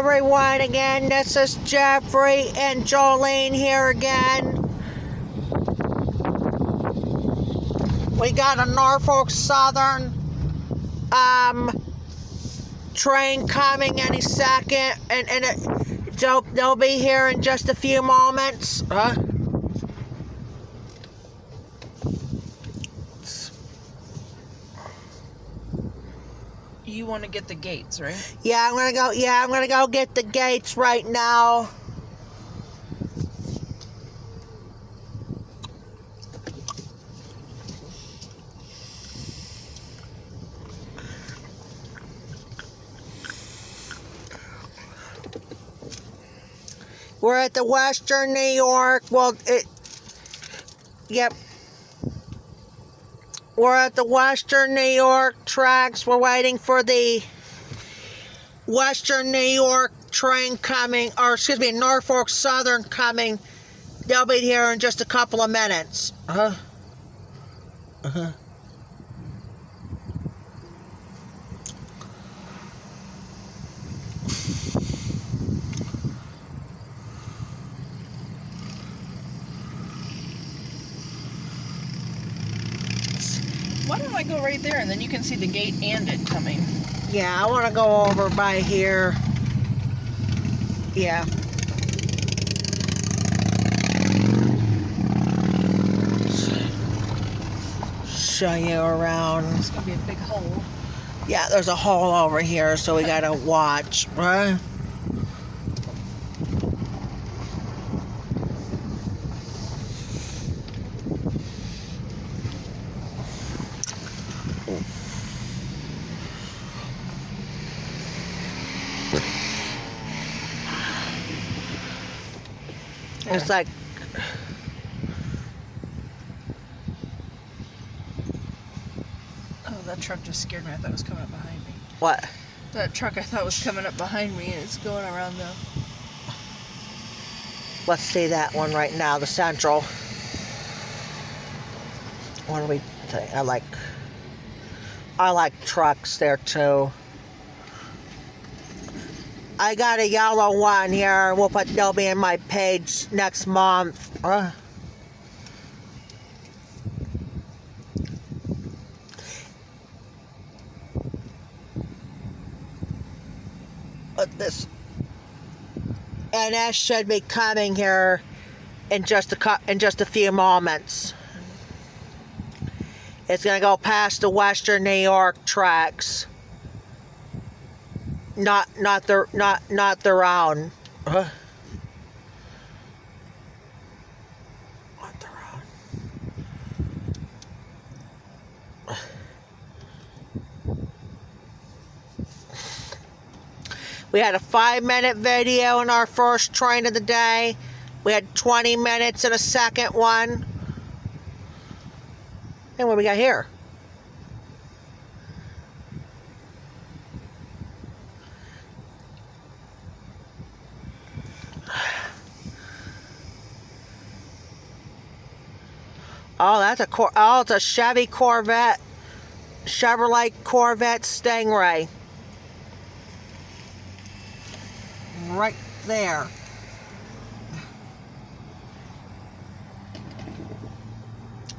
everyone, again, this is Jeffrey and Jolene here again. We got a Norfolk Southern train coming any second, and they'll be here in just a few moments. You want to get the gates, right? Yeah, I'm gonna go get the gates right now. We're at the Western New York. We're at the Western New York tracks. We're waiting for the Western New York train coming, or excuse me, Norfolk Southern coming. They'll be here in just a couple of minutes. Why don't I go right there and then you can see the gate and it coming? Yeah, I want to go over by here. Yeah. Show you around. It's gonna be a big hole. Yeah, there's a hole over here, so we gotta watch, right? It's like, oh, that truck just scared me. I thought it was coming up behind me. what? That truck I thought was coming up behind me and it's going around the... Let's see that one right now, the Central. What do we think? I like trucks there too. I got a yellow one here. They'll be in my page next month. This NS should be coming here in just a few moments. It's gonna go past the Western New York tracks. Not their own. Not their own. We had a 5-minute video in our first train of the day. We had 20 minutes in a second one. And what we got here? Oh, it's a Chevy Corvette, Chevrolet Corvette Stingray. Right there.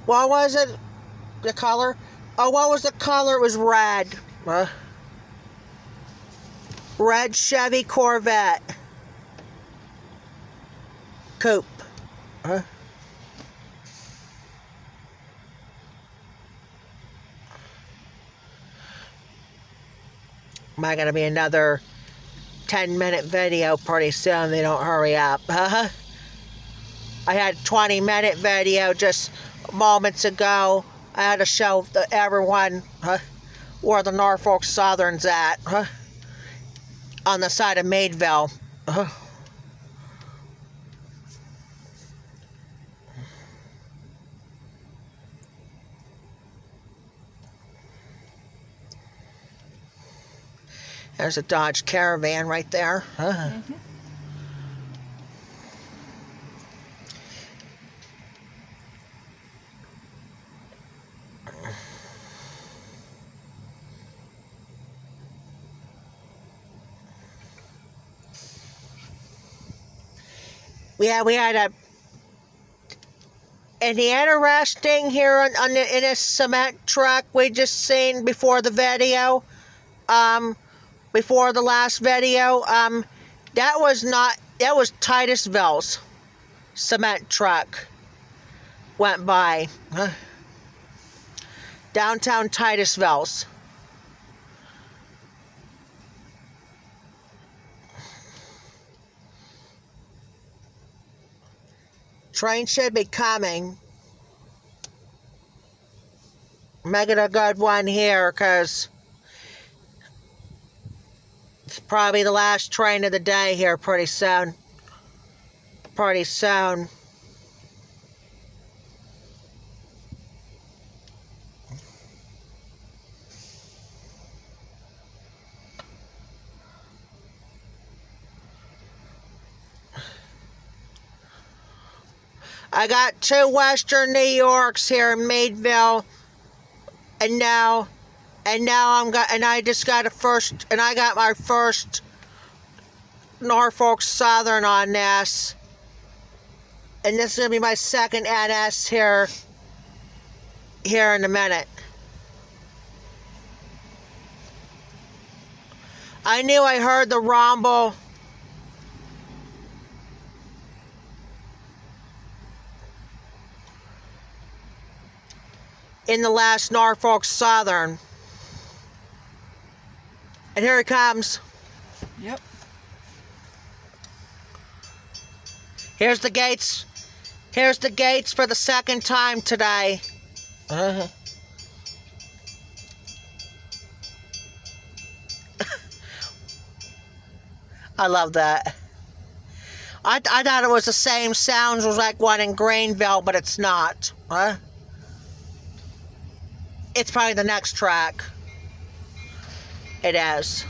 What was it? The color? Oh, what was the color? It was red. Red Chevy Corvette. Coupe. Might gonna be another 10-minute video pretty soon. They don't hurry up. I had a 20-minute video just moments ago. I had to show everyone where the Norfolk Southern's at. On the side of Meadville. There's a Dodge Caravan right there. Yeah, we had a. And the interesting here in this cement truck we just seen before the video, before the last video, that was Titusville's cement truck went by. Downtown Titusville's. Train should be coming. Make it a good one here, because it's probably the last train of the day here pretty soon. Pretty soon. I got 2 Western New Yorks here in Meadville, and I just got I got my first Norfolk Southern on this, and this is gonna be my second NS here in a minute. I knew I heard the rumble. In the last Norfolk Southern. And here it comes. Yep. Here's the gates. Here's the gates for the second time today. I love that. I thought it was the same sounds as like one in Greenville, but it's not. It's probably the next track. It is.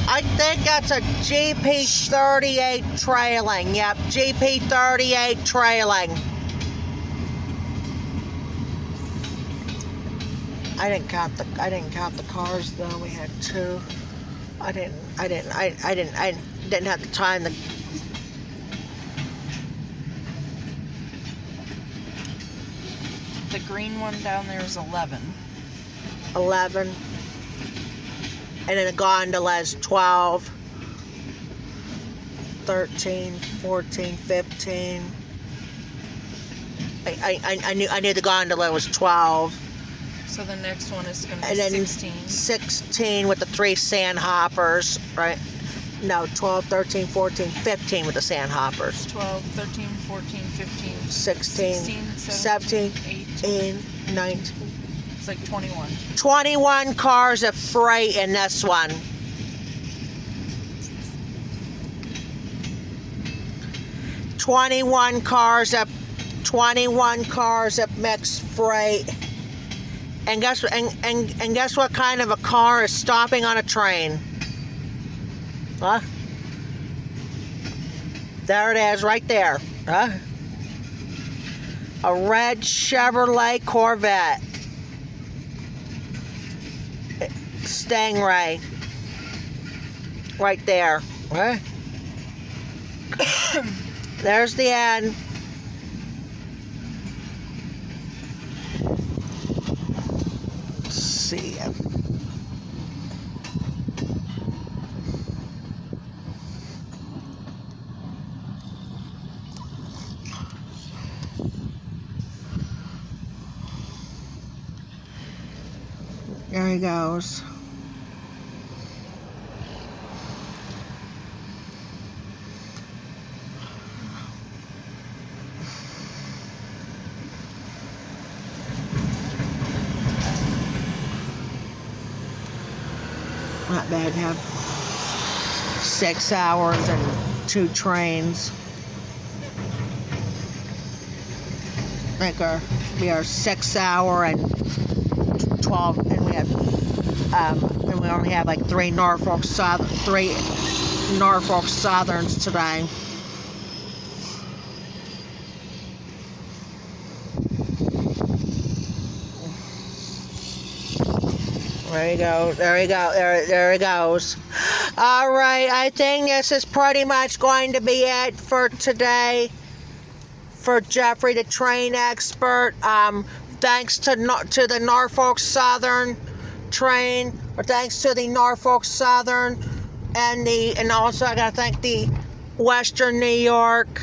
I think that's a GP38 trailing. Yep, GP38 trailing. I didn't count the cars though. We had 2. I didn't have the time to. The green one down there is 11. 11. And then the gondola is 12, 13, 14, 15. I knew the gondola was 12. So the next one is going to be And then 16. 16 with the 3 sandhoppers, right? No, 12, 13, 14, 15 with the sandhoppers. 12, 13, 14, 15, 16, 17, 18, 19. It's like 21. 21 cars of freight in this one. Twenty-one cars of mixed freight. And guess what kind of a car is stopping on a train? Huh? There it is, right there. Huh? A red Chevrolet Corvette. Stingray. Right there. Huh? There's the end. Let's see. There he goes. Not bad to have 6 hours and 2 trains. like we are 6 hour and 12, and we have and we only have like three Norfolk Southerns today. There you go. There you go. There it goes. All right. I think this is pretty much going to be it for today. For Jeffrey, the train expert. Thanks to the Norfolk Southern train, or thanks to the Norfolk Southern, and also I gotta thank the Western New York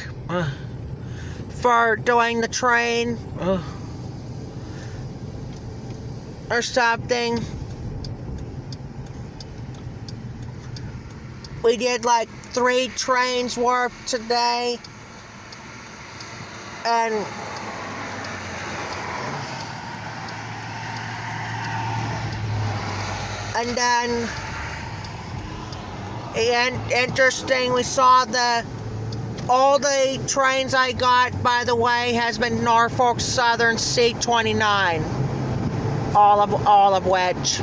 for doing the train or something. We did like 3 trains worth today, and then interesting, we saw all the trains I got, by the way, has been Norfolk Southern C29, all of which.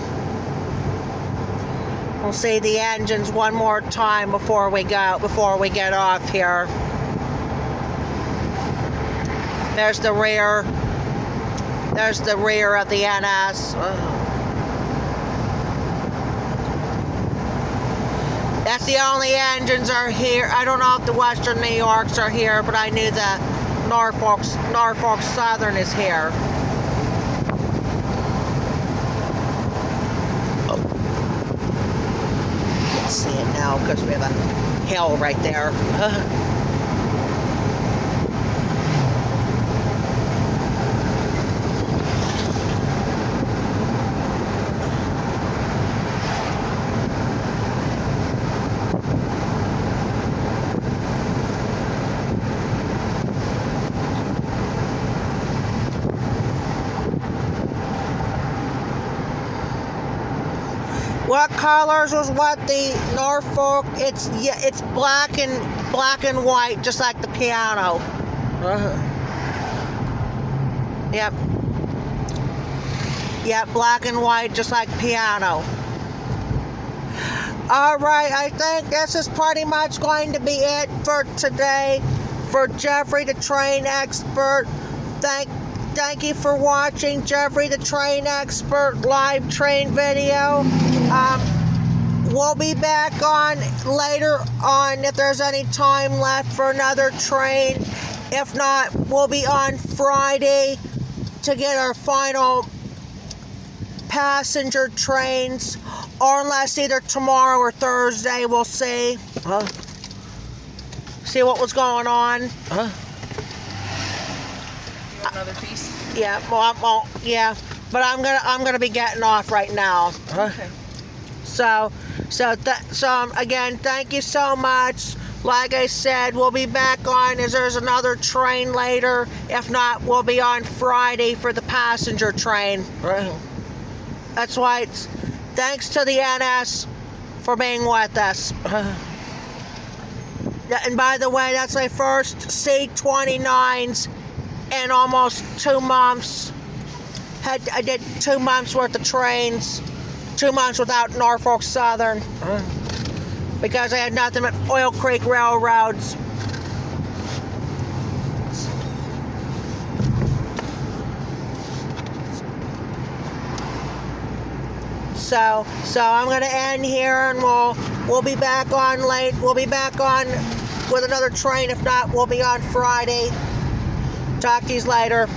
We'll see the engines one more time before we get off here. There's the rear of the NS. That's the only engines are here. I don't know if the Western New Yorks are here, but I knew the Norfolk Southern is here. Can't see it now because we have a hill right there. What colors was what the Norfolk? It's black and white, just like the piano. Yep. Yep, black and white, just like piano. All right, I think this is pretty much going to be it for today. For Jeffrey, the train expert. Thank you for watching Jeffrey, the train expert live train video. We'll be back on later on if there's any time left for another train. If not, we'll be on Friday to get our final passenger trains, or unless either tomorrow or Thursday, we'll see. See what was going on. Another piece. Yeah, well, yeah, but I'm gonna be getting off right now. Okay. So again, thank you so much. Like I said, we'll be back on as there's another train later. If not, we'll be on Friday for the passenger train. That's why it's thanks to the NS for being with us. And by the way, that's my first C29s in almost 2 months. I did 2 months worth of trains, 2 months without Norfolk Southern, because I had nothing but Oil Creek railroads. So I'm gonna end here, and we'll be back on late. We'll be back on with another train. If not, we'll be on Friday. Talk to you later.